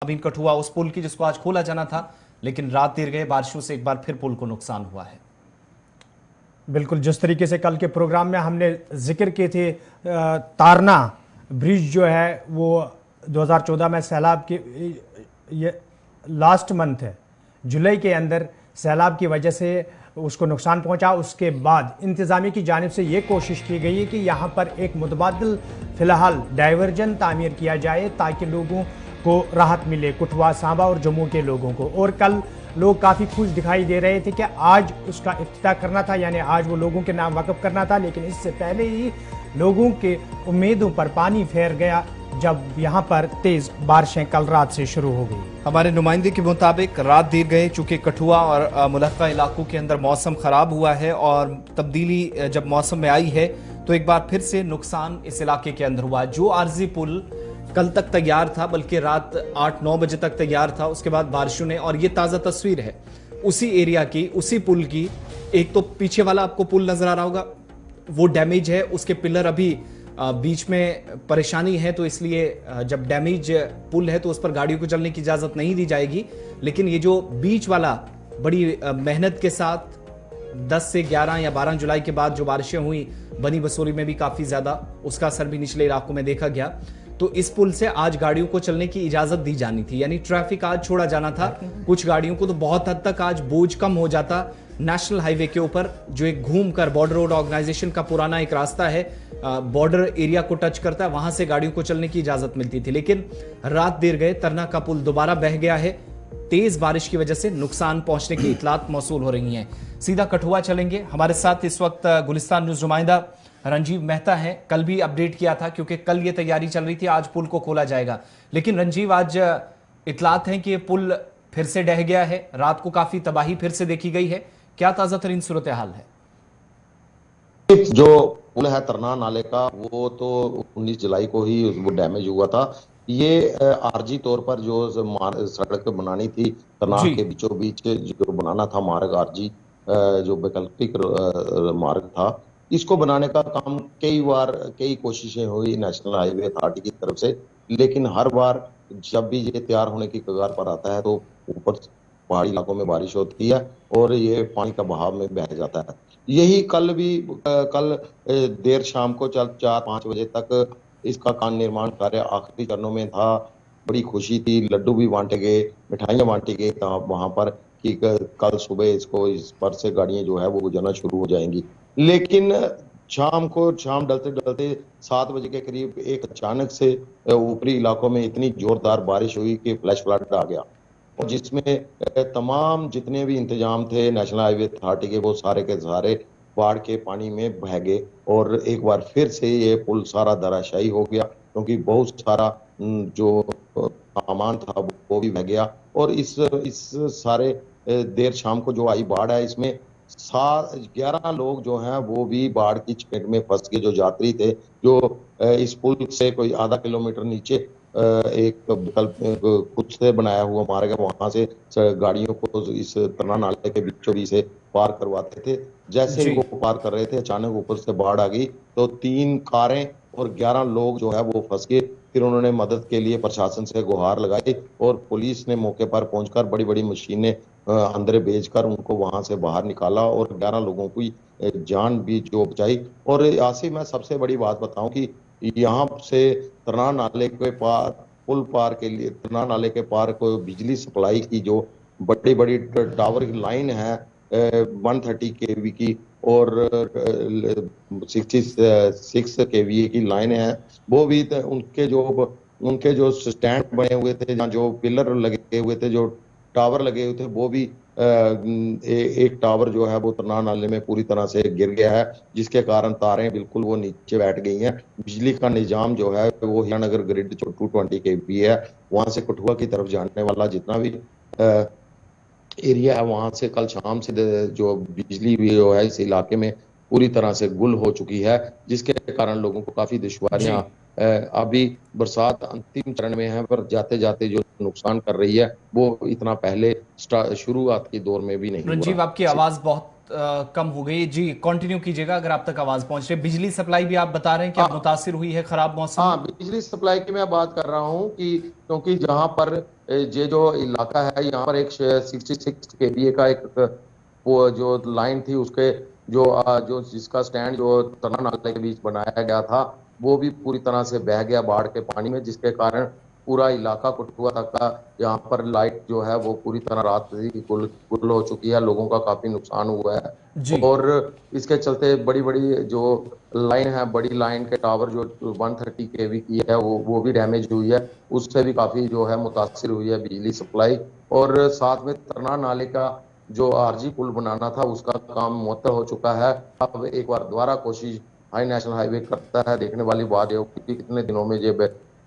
अभी कठुआ उस पुल की जिसको आज खोला जाना था, लेकिन रात देर गए बारिशों से एक बार फिर पुल को नुकसान हुआ है। बिल्कुल, जिस तरीके से कल के प्रोग्राम में हमने जिक्र किए थे, तारना ब्रिज जो है वो 2014 में सैलाब के ये लास्ट मंथ है, जुलाई के अंदर सैलाब की वजह से उसको नुकसान पहुंचा। उसके बाद इंतज़ामिया की जानिब से ये कोशिश की गई है कि यहाँ पर एक मुतबादिल फ़िलहाल डाइवर्जन तामीर किया जाए ताकि लोगों को राहत मिले, कठुआ, सांबा और जम्मू के लोगों को। और कल लोग काफ़ी खुश दिखाई दे रहे थे कि आज उसका इफ्तिताह करना था, यानी आज वो लोगों के नाम वाकफ करना था। लेकिन इससे पहले ही लोगों के उम्मीदों पर पानी फेर गया जब यहाँ पर तेज बारिशें कल रात से शुरू हो गई। हमारे नुमाइंदे के मुताबिक रात देर गए, चूंकि कठुआ और मुलक्का इलाकों के अंदर मौसम खराब हुआ है और तब्दीली जब मौसम में आई है तो एक बार फिर से नुकसान इस इलाके के अंदर हुआ। जो आरजी पुल कल तक तैयार था, बल्कि रात 8-9 बजे तक तैयार था, उसके बाद बारिशों ने, और ये ताज़ा तस्वीर है उसी एरिया की, उसी पुल की। एक तो पीछे वाला आपको पुल नजर आ रहा होगा, वो डैमेज है, उसके पिलर अभी बीच में परेशानी है, तो इसलिए जब डैमेज पुल है तो उस पर गाड़ियों को चलने की इजाज़त नहीं दी जाएगी। लेकिन ये जो बीच वाला बड़ी मेहनत के साथ 10 से 11 या 12 जुलाई के बाद जो बारिशें हुई बनी बसोली में भी काफ़ी ज़्यादा, उसका असर भी निचले इलाकों में देखा गया। तो इस पुल से आज गाड़ियों को चलने की इजाज़त दी जानी थी, यानी ट्रैफिक आज छोड़ा जाना था कुछ गाड़ियों को, तो बहुत हद तक आज बोझ कम हो जाता। नेशनल हाईवे के ऊपर जो एक घूम कर बॉर्डर रोड ऑर्गेनाइजेशन का पुराना एक रास्ता है, बॉर्डर एरिया को टच करता है, वहां से गाड़ियों को चलने की इजाजत मिलती थी। लेकिन रात देर गए तरना का पुल दोबारा बह गया है, तेज बारिश की वजह से नुकसान पहुंचने की इतलात मौसूल हो रही हैं। सीधा कठुआ चलेंगे, हमारे साथ इस वक्त गुलिस्तान न्यूज नुमाइंदा रंजीव मेहता है। कल भी अपडेट किया था क्योंकि कल ये तैयारी चल रही थी, आज पुल को खोला जाएगा। लेकिन रंजीव, आज इतलात है कि ये पुल फिर से डह गया है, रात को काफी तबाही फिर से देखी गई है, क्या ताजा तरीन सूरत हाल है? जो पुल है तरना नाले का, वो तो 19 जुलाई को ही वो डैमेज हुआ था। ये आरजी तौर पर जो सड़क बनानी थी तरना के बीचों बीच, जो बनाना था मार्ग आरजी, जो वैकल्पिक मार्ग था, इसको बनाने का काम कई कोशिशें हुई नेशनल हाईवे अथॉरिटी की तरफ से। लेकिन हर बार जब भी ये तैयार होने की कगार पर आता है तो ऊपर पहाड़ी इलाकों में बारिश होती है और ये पानी का बहाव में बह जाता है। यही कल देर शाम को 4-5 बजे तक इसका काम निर्माण कार्य आखिरी चरणों में था। बड़ी खुशी थी, लड्डू भी बांटे गए, मिठाइयां बांटी गई वहां पर कि कल सुबह इस पर से गाड़ियां जो है वो गुजरना शुरू हो जाएंगी। लेकिन शाम डलते डलते 7 बजे के करीब एक अचानक से ऊपरी इलाकों में इतनी जोरदार बारिश हुई कि फ्लैश फ्लड आ गया, और जिसमें तमाम जितने भी इंतजाम थे नेशनल हाईवे अथॉरिटी के, वो सारे के सारे बाढ़ के पानी में बह गए। और एक बार फिर से ये पुल सारा धराशायी हो गया, क्योंकि बहुत सारा जो सामान था वो भी बह गया। और इस सारे देर शाम को जो आई बाढ़ है, इसमें 11 लोग जो हैं वो भी बाढ़ की चपेट में फंस गए, जो यात्री थे, जो इस पुल से कोई आधा किलोमीटर नीचे एक विकल्प खुद से बनाया हुआ मार्ग है, वहां से गाड़ियों को इस तरना नाले के बीचों बीच से पार करवाते थे। जैसे ही वो पार कर रहे थे, अचानक ऊपर से बाढ़ आ गई, तो 3 कारें और 11 लोग जो है वो फंस गए। फिर उन्होंने मदद के लिए प्रशासन से गुहार लगाई और पुलिस ने मौके पर पहुंचकर बड़ी बड़ी मशीनें अंदर भेजकर उनको वहां से बाहर निकाला और 11 लोगों की जान भी जो बचाई। और आसिफ, मैं सबसे बड़ी बात बताऊं कि यहाँ से तरना नाले के पार, पुल पार के लिए तरना नाले के पार को बिजली सप्लाई की जो बड़ी बड़ी टावर की लाइन है 130 केवी की और 66 केवी की लाइन है, वो भी उनके जो स्टैंड बने हुए थे, जहाँ जो पिलर लगे हुए थे, जो टावर लगे हुए थे, वो भी एक टावर जो है वो तरना नाले में पूरी तरह से गिर गया है, जिसके कारण तारें बिल्कुल वो नीचे बैठ गई हैं। बिजली का निजाम जो है वो हीरानगर ग्रिड जो 220 केवी है, वहां से कठुआ की तरफ जाने वाला जितना भी एरिया है, वहां से कल शाम से जो बिजली भी जो है इस इलाके में पूरी तरह से गुल हो चुकी है, जिसके कारण लोगों को काफी दुश्वारियां, अभी बरसात अंतिम चरण में है, पर जाते जाते जो नुकसान कर रही है वो इतना पहले शुरुआत के दौर में भी नहीं हुआ। रंजीव, आपकी आवाज बहुत कम हो गई जी। कंटिन्यू कीजिएगा अगर आप तक आवाज पहुंच रही है। बिजली सप्लाई भी आप बता रहे हैं कि अब मुतासिर हुई है खराब मौसम। हाँ, बिजली सप्लाई की मैं बात कर रहा हूँ कि क्योंकि जहां पर ये जो इलाका है यहाँ पर एक 66 केवीए का एक वो जो लाइन थी उसके जो जिसका स्टैंड जो तना नाले के बीच बनाया गया था वो भी पूरी तरह से बह गया बाढ़ के पानी में, जिसके कारण पूरा इलाका कठुआ तक का यहाँ पर लाइट जो है वो पूरी तरह रात ही गुल हो चुकी है। लोगों का काफी नुकसान हुआ है जी और इसके चलते बड़ी बड़ी जो लाइन है, बड़ी लाइन के टावर जो 130 केवी की है वो भी डैमेज हुई है। उससे भी काफी जो है मुतासिर हुई है बिजली सप्लाई। और साथ में तरना नाले का जो आरजी पुल बनाना था उसका काम मुअत्तल हो चुका है। अब एक बार दोबारा कोशिश हाई नेशनल हाईवे करता है। देखने वाली बात है कि कितने दिनों में ये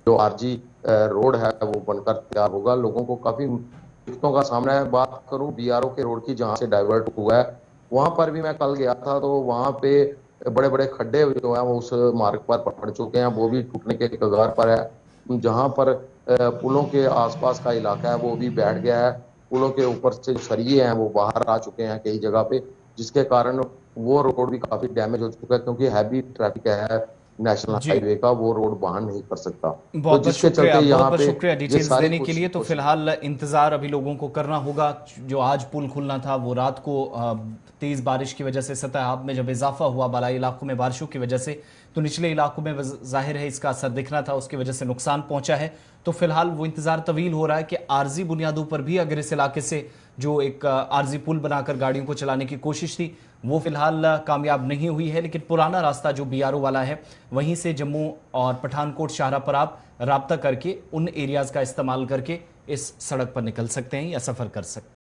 जो आरजी रोड है वो बनकर तैयार होगा। लोगों को काफी दिक्कतों का सामना है। बात करूं बीआरओ के रोड की जहां से डाइवर्ट हुआ है, वहां पर भी मैं कल गया था तो वहां पे बड़े बड़े खड्डे जो है वो उस मार्ग पर पड़ चुके हैं, वो भी टूटने के कगार पर है। जहां पर पुलों के आसपास का इलाका है वो भी बैठ गया है। पुलों के ऊपर से जो सरिये हैं वो बाहर आ चुके हैं कई जगह पे, जिसके कारण वो रोड भी काफी डैमेज हो चुका है क्योंकि हैवी ट्रैफिक है नेशनल जी, हाईवे का, वो रोड वाहन नहीं कर सकता। तो बहुत बहुत जिसके शुक्रिया, चलते बहुत यहाँ बहुत पे शुक्रिया ये डिटेल्स सारी देने के लिए। तो कोशिश फिलहाल इंतजार अभी लोगों को करना होगा। जो आज पुल खुलना था वो रात को तेज बारिश की वजह से सतह आब में जब इजाफा हुआ बालाई इलाकों में बारिशों की वजह से, तो निचले इलाकों में जाहिर है इसका असर दिखना था, उसकी वजह से नुकसान पहुंचा है। तो फिलहाल वो इंतजार तवील हो रहा है कि आर्जी बुनियादों पर भी अगर इस इलाके से जो एक आर्जी पुल बनाकर गाड़ियों को चलाने की कोशिश थी वो फिलहाल कामयाब नहीं हुई है। लेकिन पुराना रास्ता जो बीआरओ वाला है वहीं से जम्मू और पठानकोट शाहरा पर आप राब्ता करके उन एरियाज का इस्तेमाल करके इस सड़क पर निकल सकते हैं या सफर कर सकते हैं।